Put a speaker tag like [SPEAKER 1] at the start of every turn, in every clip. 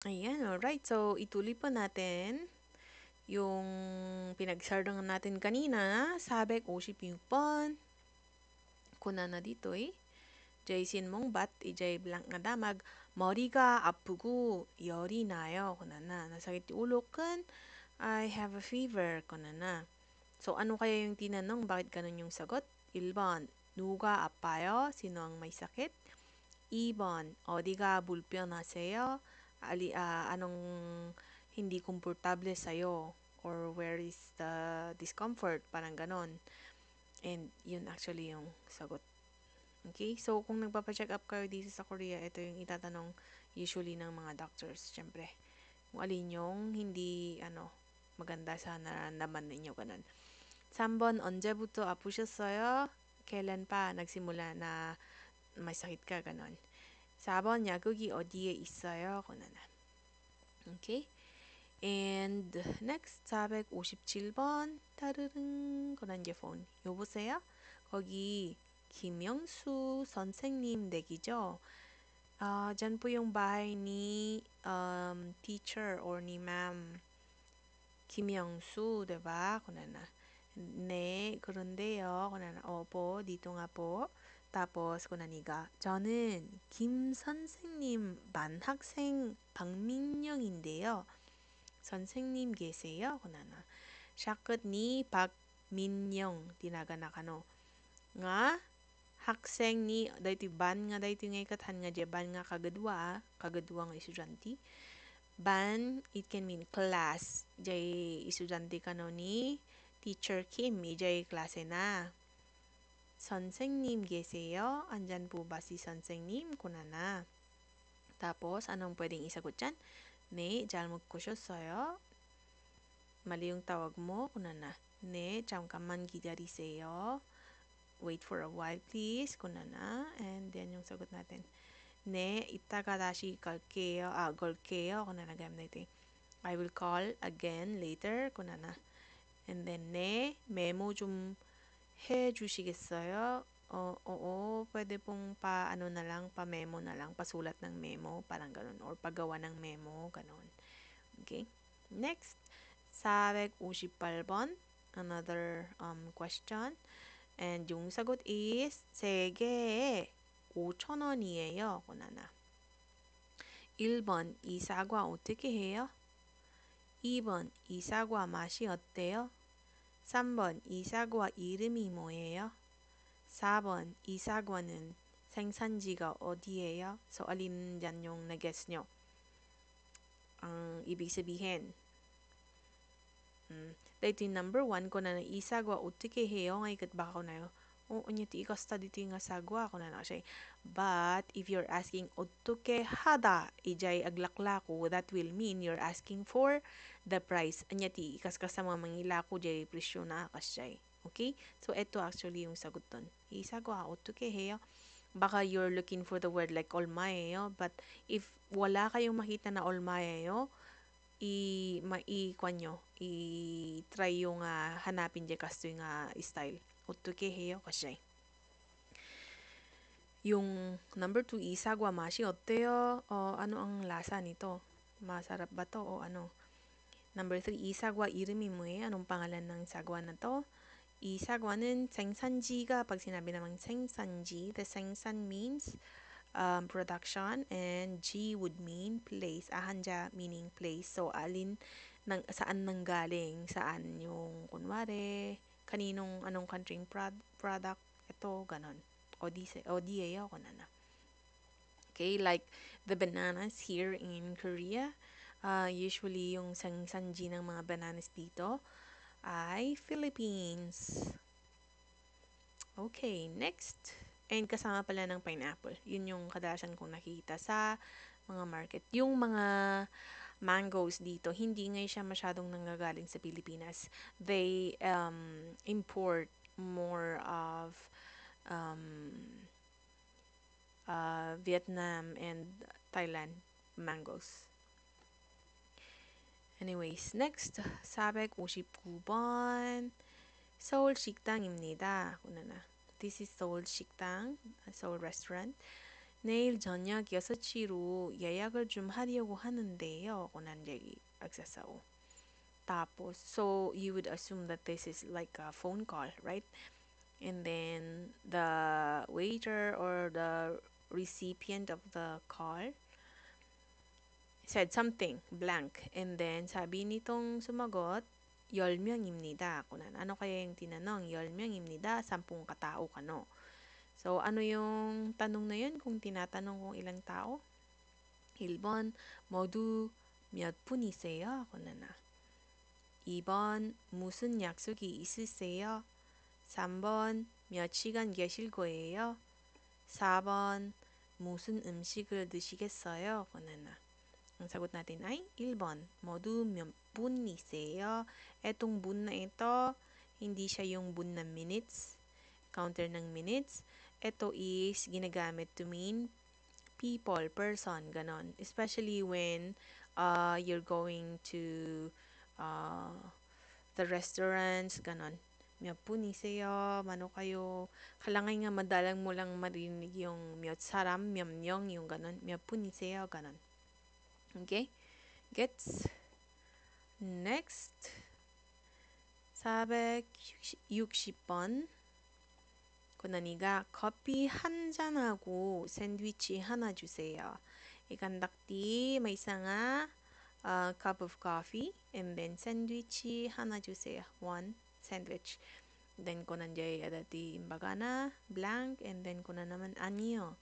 [SPEAKER 1] Ayan, alright. So, ituloy po natin yung pinagsarangan natin kanina. Sabek 56번. 고난나 디토이. 제이신 몽밭 이제 블랑 damag 머리가 아프고 열이 나요. 고난나 nasakit yung ulo kan I have a fever. 고난나. So, ano kaya yung tinanong? Bakit ganun yung sagot? 1번, 누가 아파요? Sino ang may sakit? 2번, 어디가 불편하세요? Anong hindi komportable sa'yo? Or where is the discomfort? Parang ganon. And yun actually yung sagot. Okay? So, kung nagpapacheck up kayo dito sa Korea, ito yung itatanong usually ng mga doctors, syempre. Kung alin yung hindi, maganda sa nararamdaman ninyo, ganon. 3번, 언제부터 아프셨어요? Kailan pa nagsimula na may sakit ka, ganon. 4번, 약국이 어디에 있어요? 그거는. Okay? And next, 457번. 따르릉. 그런 게 phone. 여보세요? 거기 김영수 선생님 댁이죠? Dyan po yung bahay ni teacher or ni ma'am 김영수, diba? Kunan na. 네, 그런데요. kunan na. Opo, dito nga po. tapos kunani가 저는 김 선생님 반 학생 박민영인데요. 선생님 계세요? kunana. Syakot ni Bakminyoung tinaga kano. Nga 학생 ni daytoy ban nga daytoy nga ikathan nga di ban nga kagadwa nga estudyante. Ban it can mean class. Jay estudyante kano ni Teacher Kim ijay klase na. 선생님 계세요? Andyan po ba si 선생님? kunana. Tapos, anong pwedeng isagot dyan? 네, 잘 먹으셨어요? Mali yung tawag mo. kunana. 네, 잠깐만 기다리세요. Wait for a while, please. kunana. And then, yung sagot natin. 네, 이따가 다시 걸게요. kunana. gamit natin. I will call again later. kunana. And then, 네, 메모 좀 해주시겠어요? Oo, pwede pong ano na lang, pa-memo na lang, pasulat ng memo, parang ganun, or paggawa ng memo, ganun. Okay? Next, 458번, another question. And yung sagot is, 세 개에 5,000원이에요. kunana. 1번, 이 사과 어떻게 해요? 2번, 이 사과 맛이 어때요? 3번, 이 사과 이름이 뭐예요? 4번, 이 사과는 생산지가 어디예요? So, alin dyan yung nag-guess nyo? Ang ibig sabihin. Dito yung number 1 ko na isagwa 어떻게 해요? Nga ikat baka ko na yun. Unya ti ikasta dito yung asagwa ko na siya. But, if you're asking 어떻게 하다, ijay aglaklako, that will mean you're asking for the price. Anya ti ikaskas sa mga mangilako, jay presyo na akas Okay? So, ito actually yung sagot dun. Isagwa 어떻게 해요? Baka you're looking for the word like olmaeyo, but if wala kayong makita na olmaeyo, i-try yung hanapin dyan kasto yung style. 어떻게 해요? kasi. Yung number 2, isagwa mashi 어때요? Ano ang lasa nito? Masarap ba to o ano? Number 3, isagwa 이름이 뭐예요? Anong pangalan ng sagwa na to? 이 사과는 생산지가 pag sinabi namang 생산지, the 생산 means production and G would mean place. Ahanja meaning place. So saan nanggaling? Saan yung kunwari kaninong anong countryng product ito ganon. ODA ako na. Okay, like the bananas here in Korea. Usually yung sanji ng mga bananas dito ay Philippines. Okay, next. And kasama pala ng pineapple. Yun yung kadalasan kong nakikita sa mga market. Yung mga mangoes dito, hindi ngayon siya masyadong nanggagaling sa Pilipinas. They import more of um, Vietnam and Thailand mangoes. Anyways, next. 459번. 서울 식당입니다. Una na. This is Seoul Shikdang, Seoul restaurant. 내일 저녁 6시로 예약을 좀 하려고 하는데요. 그런 얘기 agsasaw. Tapos, so you would assume that this is like a phone call, right? And then the waiter or the recipient of the call said something blank. And then sabi nitong sumagot, 10명입니다. Kunan, ano kaya yung tinanong? 10명입니다. 10 katao kano. So, ano yung tanong na yun kung tinatanong kung ilang tao? 1번, 모두 몇 분이세요? kunan na. 2번, 무슨 약속이 있으세요? 3번, 몇 시간 계실 거예요? 4번, 무슨 음식을 드시겠어요? kunan na. Ang sagot natin ay 1번, modu 몇 분이세요? Etong bun na ito, hindi siya yung bun ng minutes, counter ng minutes. Ito is ginagamit to mean people, person, ganon. Especially when you're going to uh, the restaurants, ganon. 몇 분이세요? Mano kayo? Kailangan nga madalang mo lang marinig yung 몇 사람, 몇 명, yung ganon. 몇 분이세요? Ganon. Okay? Gets? Next. 460번. 고난이가 커피 한 잔하고 샌드위치 하나 주세요. Ikan dakti may isa nga cup of coffee and then sandwich 하나 주세요. One sandwich. Then kunanjay adati imbagana blank and then kuna naman 아니요.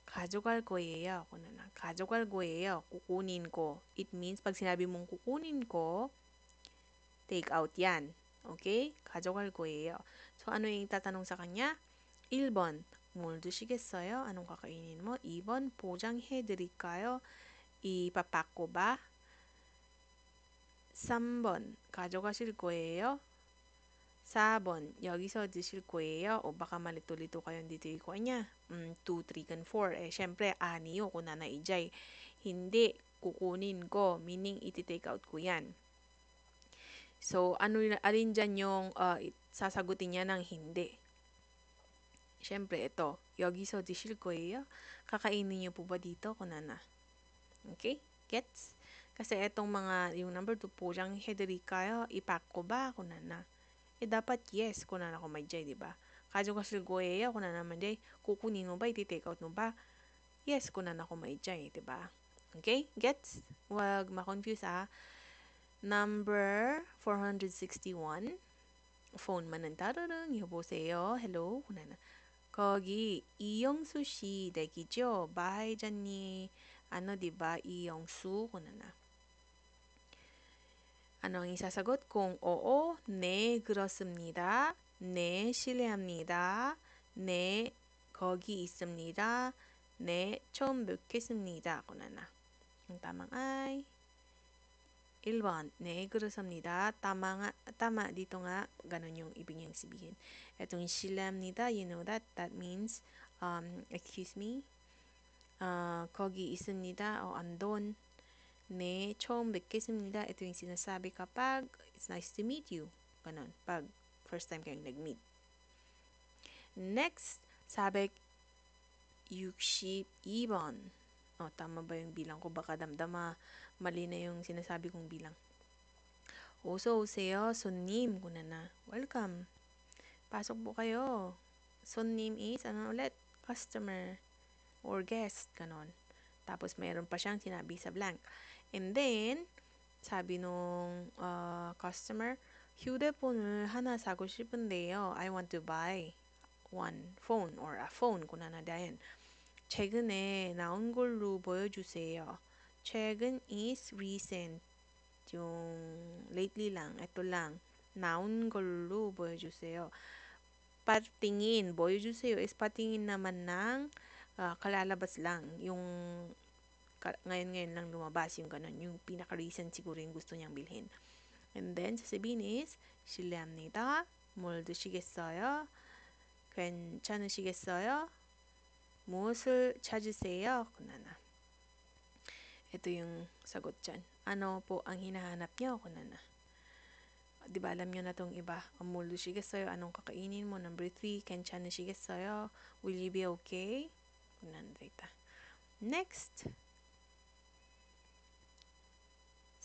[SPEAKER 1] 가져갈 거예요. kunana. 가져갈 거예요. kukunin ko. It means pag sinabi mong kukunin ko, take out yan. Okay? 가져갈 거예요. So, ano yung tatanong sa kanya? 1번, 뭘 드시겠어요? Anong kakainin mo? 2번, 포장해 드릴까요? ipapack ko ba? 3번, 가져가실 거예요? 4번, 여기서 드실 거예요? O baka malito-lito kayong dito niya. 2, 3, and 4. Eh, syempre, aniyo kung nanaijay. Hindi, kukunin ko. Meaning, iti-take out ko yan. So, alin dyan yung sasagutin niya ng hindi? Siyempre, ito. 여기서 드실 거예요? Kakainin niyo po ba dito? Kunana. Okay? Gets? Kasi itong mga, yung number 2 po, siyang 해드릴까요? ipack ko ba? Kunana. Eh, dapat yes. Kunana ko may jay, diba? 가져가실 거예요? kunana naman jay. kukunin mo ba? iti-take out mo ba? Yes. kunana ko may jay, diba? Okay? Gets? Huwag ma-confuse Number 461. phone man ng tararang. 여보세요. hello. kunana. 거기 이영수 씨 댁이죠? 바이자니 ano 'di ba? 이영수 kunana. Ano ang isasagot? Kung oo, 네, 그렇습니다. 네, 실례합니다. 네, 거기 있습니다. 네, 처음 뵙겠습니다. kunana. Ang tamang ay 1번, 네, 그렇습니다. tama dito nga, ganun yung ibig niyang sabihin. Itong 실례합니다, you know that means, excuse me, 거기 있습니다, o andon. 네, 처음 뵙겠습니다. Ito yung sinasabi kapag, it's nice to meet you. Ganun, pag first time kayong nag-meet. Next, sabi, 62번. Tama ba yung bilang ko? Baka damdama, mali na yung sinasabi kong bilang. 어서 오세요, 손님. kunana. Welcome. Pasok po kayo. 손님 is, ano ulit? Customer or guest. Ganon. Tapos, mayroon pa siyang sinabi sa blank. And then, sabi nung customer, 휴대폰을 하나 사고 싶은데요. I want to buy one phone or a phone. kunana dayan. 최근에 나온 걸로 보여주세요. 최근 is recent. Yung lately lang, ito lang. 나온 걸로 보여주세요. Patingin, 보여주세요 is patingin naman ng kalalabas lang. Yung ngayon lang lumabas yung ganun. Yung pinaka-recent siguro yung gusto niyang bilhin. And then, sasabihin is, 실례합니다. 뭘 드시겠어요? 괜찮으시겠어요? 무엇을 찾으세요? kunana. Ito yung sagot dyan. Ano po ang hinahanap niyo? kunana. Di ba alam niyo na tong iba? 뭘 드시겠어요? Anong kakainin mo? Number 3, 괜찮으시겠어요? Will you be okay? kunana dita. Next,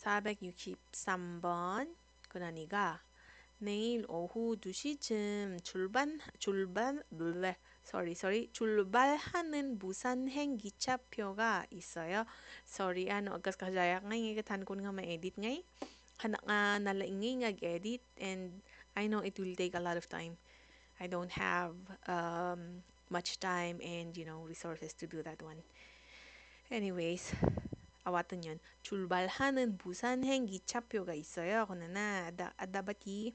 [SPEAKER 1] 463번 고난이가 내일 오후 2시쯤 출발하는 부산행 기차표가 있어요. Sorry, agkas kasaya ngay ngigatan ko nga ma-edit ngay. Hanak nga nalaingay nga-edit and I know it will take a lot of time. I don't have much time and resources to do that one. Anyways, awatan yun. 출발하는 부산행 기차표가 있어요. kunana adabati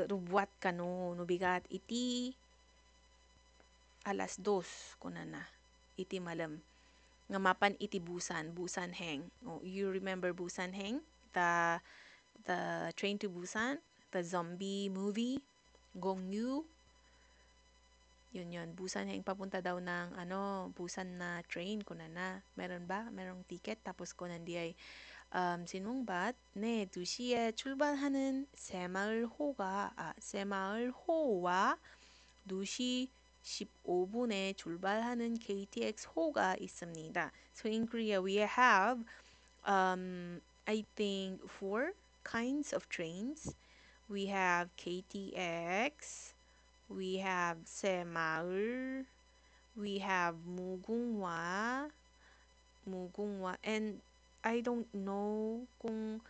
[SPEAKER 1] rubuat kano nubigat iti alas 2 kunana iti malam nga mapan iti Busan Heng. Oh, you remember Busan Heng? The Train to Busan, the zombie movie, Gong Yu. Yun. Busan Heng papunta daw ng Busan na train kunana. Meron ba? Merong ticket tapos kunan di ay sinungbat 네 2시에 출발하는 새마을호와 2시 15분에 출발하는 KTX 호가 있습니다. So in Korea we have I think 4 kinds of trains. We have KTX, we have 새마을, we have 무궁화, and I don't know kung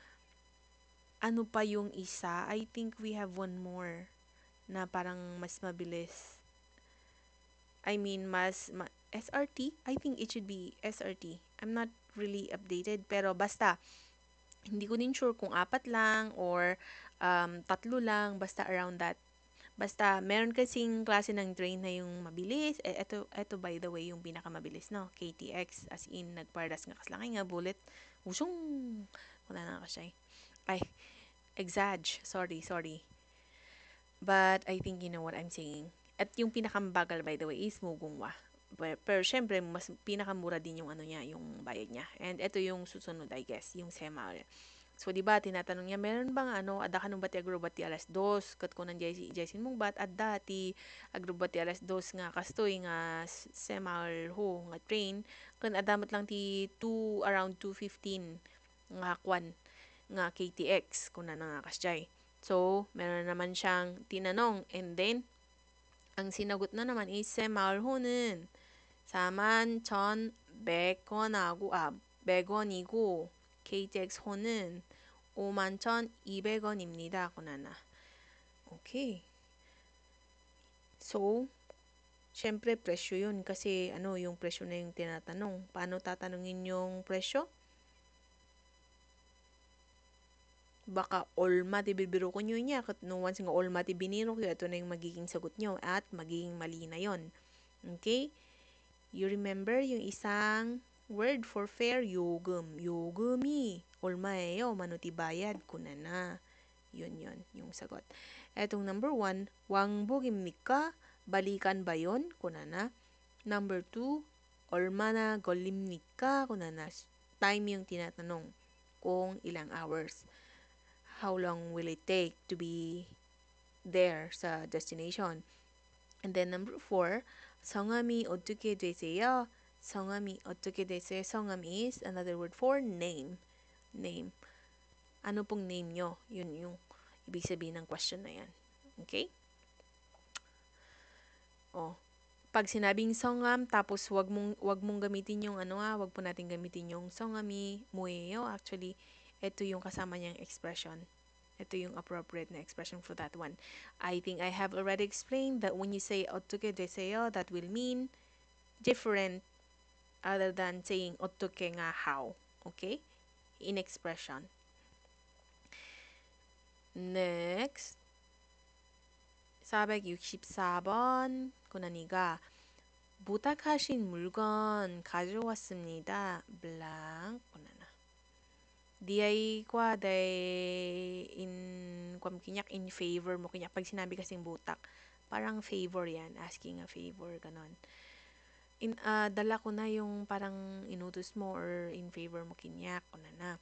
[SPEAKER 1] ano pa yung isa. I think we have one more na parang mas mabilis. I mean, SRT? I think it should be SRT. I'm not really updated. Pero basta, hindi ko din sure kung 4 lang or 3 lang. Basta around that. Basta, meron kasing klase ng train na yung mabilis. Eto by the way, yung pinakamabilis, no? KTX, as in, nagpardas nga kaslangay nga, bullet. Usong! Wala na ka siya. Ay, sorry. But I think you know what I'm saying. At yung pinakabagal, by the way, is Mugunghwa. Pero syempre, mas pinakamura din yung niya, yung bayad niya. And ito yung susunod, I guess, yung Semaul. So, di ba, tinatanong niya, meron bang ada ka nung bati agrobati alas 2, kat ko ng Jaisin mong bat, at dati agrobati alas 2 nga, kastoy nga Semaul ho, nga train, kan adamat lang ti around 2:15 nga kwan, nga KTX, kung na nga kasjay. So, meron naman siyang tinanong, and then, ang sinagot na naman is Semaul ho는 41,100원이고 KTX 호는 51,200원입니다. kunana. Okay. So, syempre presyo yun kasi yung presyo na yung tinatanong. Paano tatanungin yung presyo? Baka olma ti bibiro ko nyo niya. Kat no once nga olma ti biniro ko, ito na yung magiging sagot nyo at magiging mali na yon. Okay? You remember yung isang word for fare, 요금. 요금이 얼마예요? 마누ti bayad. kunana. Yun, yung sagot. Etong number 1, 왕복입니까? Balikan ba yun? kunana. Number 2, 얼마나 걸립니까? kunana. Time yung tinatanong. Kung ilang hours. How long will it take to be there sa destination? And then number 4, 성함이 어떻게 되세요? 성함이 어떻게 되세요? 성함 is another word for name. Name. Ano pong name nyo? Yun yung ibig sabihin ng question na yan. Okay? Oh. Pag sinabing 성함, tapos wag mong gamitin yung wag po natin gamitin yung 성함이 뭐예요? Actually, ito yung kasama niyang expression. Ito yung appropriate na expression for that one. I think I have already explained that when you say 어떻게 되세요, that will mean different other than saying 어떻게 nga how. Okay? In expression. Next. 464번 고난이가 부탁하신 물건 가져왔습니다. blank 고난아. Di kwa in favor mo kinyak pag sinabi kasing butak parang favor yan, asking a favor ganon. Dala ko na yung parang inutos mo or in favor mo kinyak kunana.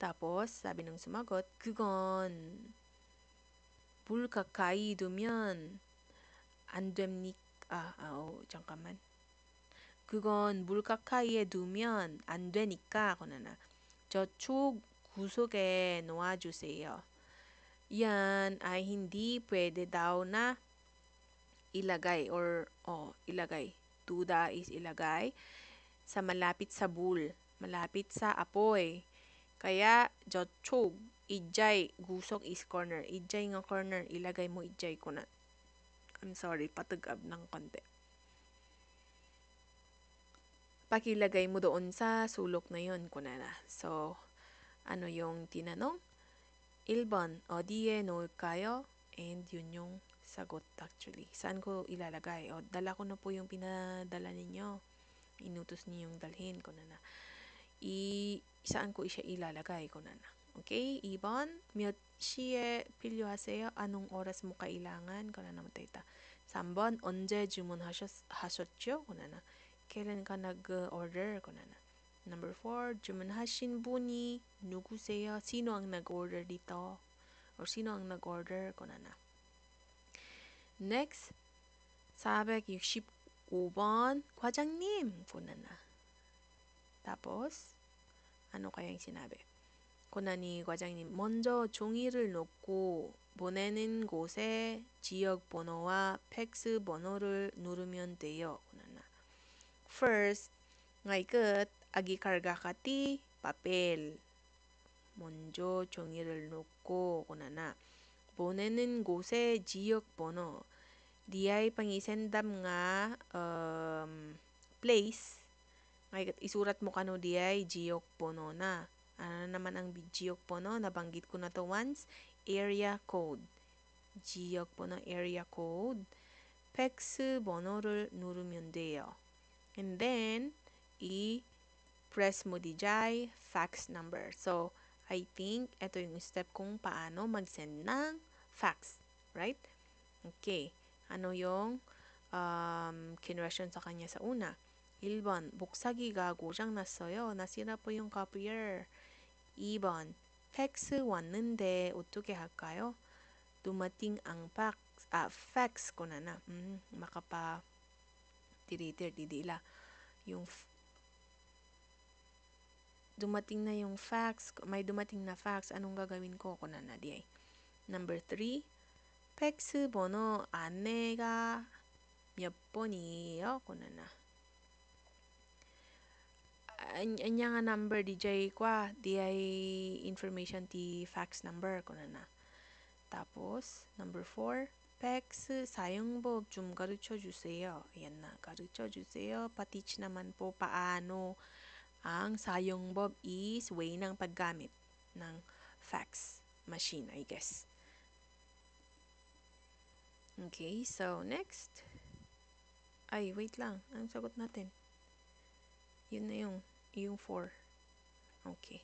[SPEAKER 1] Tapos sabi nung sumagot, 그건 물 가까이 두면 안 됩니까? 잠깐만. 그건 물 가까이에 두면 안 되니까 그러나 저쪽 구석에 놓아주세요. Yan ay hindi pwede daw na ilagay or ilagay. Duda is ilagay sa malapit sa bul, malapit sa apoy. Kaya 저쪽 ijay gusok is corner. Ijay nga corner ilagay mo ijay ko na. I'm sorry, patagab ng konti. Pakilagay mo doon sa sulok na yon kunana. So, ano yung tinanong? 1번, 어디에 놓을까요? And yun yung sagot actually. Saan ko ilalagay? Dala ko na po yung pinadala ninyo. Inutos niyo yung dalhin ko na. Saan ko siya ilalagay ko na. Okay? 2번, 몇 시에 필요하세요? Anong oras mo kailangan? ko na naman tayo. 3번, 언제 주문하셨죠? ko na. kailan ka nag-order? ko na. Number 4, 주문하신 분이 누구세요? Sino ang nag-order dito? Or sino ang nag-order? Kunana. Next, 465번, 과장님! Kunana. Tapos, ano kaya yung sinabi? kunani 과장님, 먼저 종이를 놓고 보내는 곳에 지역 번호와 팩스 번호를 누르면 돼요. kunana. First, ngay ket agikarga kati papel. 먼저 종이를 놓고 kunana. 보내는 곳에 지역 번호. Diay pangisendam nga place. Ngay isurat mo kano diay jiok pono na. Ano naman ang jiok pono? Nabanggit ko na to once. Area code. 지역 번호 area code. 팩스 번호를 누르면 돼요. And then, i-press mo dijay fax number. So, I think ito yung step kung paano mag-send ng fax. Right? Okay. Ano yung kinwestiyon sa kanya sa una? 1번, 복사기가 고장났어요. nasira po yung copier. 2번, 팩스 왔는데 어떻게 할까요? dumating ang fax ko na. Makapa tiritir didila. Yung dumating na yung fax, may dumating na fax, anong gagawin ko? kunana diay. Number 3, 팩스 번호 안내가 몇 번이에요? kunana. Anya nga number DJ kwa, di information ti fax number kunana. Tapos, number 4, 팩스 사용법 좀 가르쳐 주세요. Ayan na, 가르쳐 주세요. Pa-teach naman po paano ang 사용법 is way ng paggamit ng fax machine, I guess. Okay, so next. Ay, wait lang. Anong sagot natin? Yun na yung 4. Okay.